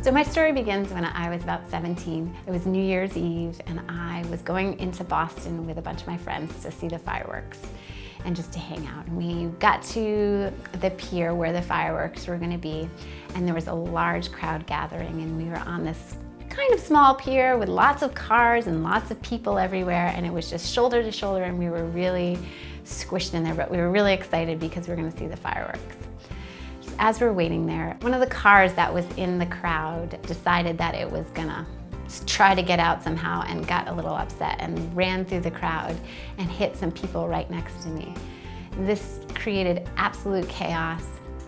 So my story begins when I was about 17. It was New Year's Eve and I was going into Boston with a bunch of my friends to see the fireworks and just to hang out. And we got to the pier where the fireworks were gonna be, and there was a large crowd gathering, and we were on this kind of small pier with lots of cars and lots of people everywhere, and it was just shoulder to shoulder, and we were really squished in there, but we were really excited because we were gonna see the fireworks. As we were waiting there, one of the cars that was in the crowd decided that it was gonna try to get out somehow and got a little upset and ran through the crowd and hit some people right next to me. This created absolute chaos.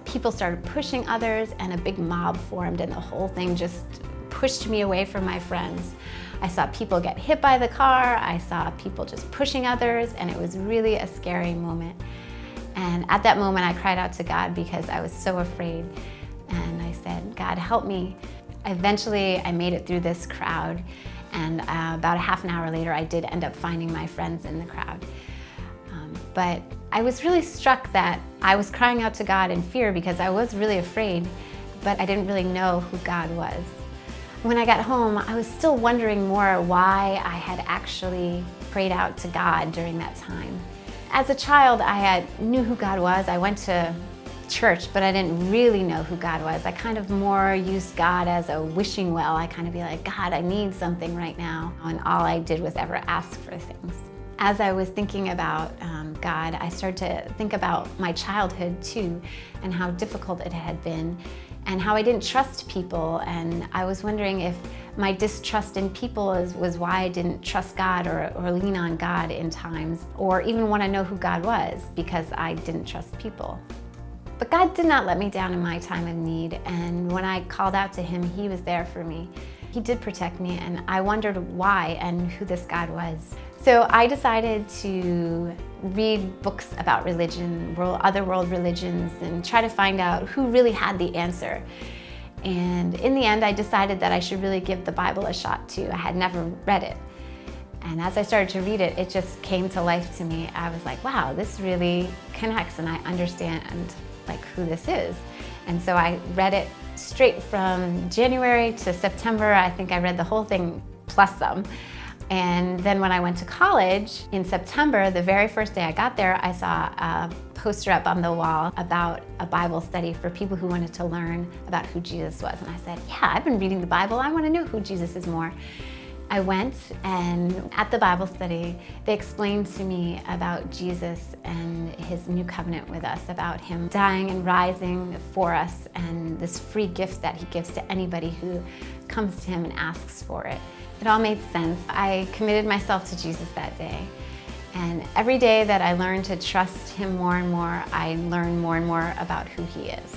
People started pushing others and a big mob formed, and the whole thing just pushed me away from my friends. I saw people get hit by the car, I saw people just pushing others, and it was really a scary moment. And at that moment, I cried out to God because I was so afraid. And I said, God, help me. Eventually, I made it through this crowd. And about a half an hour later, I did end up finding my friends in the crowd. But I was really struck that I was crying out to God in fear because I was really afraid, but I didn't really know who God was. When I got home, I was still wondering more why I had actually prayed out to God during that time. As a child, I knew who God was. I went to church, but I didn't really know who God was. I kind of more used God as a wishing well. I kind of be like, God, I need something right now. And all I did was ever ask for things. As I was thinking about God, I started to think about my childhood too, and how difficult it had been, and how I didn't trust people. And I was wondering if my distrust in people was why I didn't trust God or lean on God in times, or even want to know who God was because I didn't trust people. But God did not let me down in my time of need, and when I called out to Him, He was there for me. He did protect me, and I wondered why and who this God was. So I decided to read books about religion, other world religions, and try to find out who really had the answer. And in the end, I decided that I should really give the Bible a shot too. I had never read it. And as I started to read it, it just came to life to me. I was like, wow, this really connects, and I understand like who this is. And so I read it straight from January to September. I think I read the whole thing plus some. And then when I went to college in September, the very first day I got there, I saw a poster up on the wall about a Bible study for people who wanted to learn about who Jesus was. And I said, yeah, I've been reading the Bible. I want to know who Jesus is more. I went, and at the Bible study, they explained to me about Jesus and His new covenant with us, about Him dying and rising for us, and this free gift that He gives to anybody who comes to Him and asks for it. It all made sense. I committed myself to Jesus that day. And every day that I learned to trust Him more and more, I learned more and more about who He is.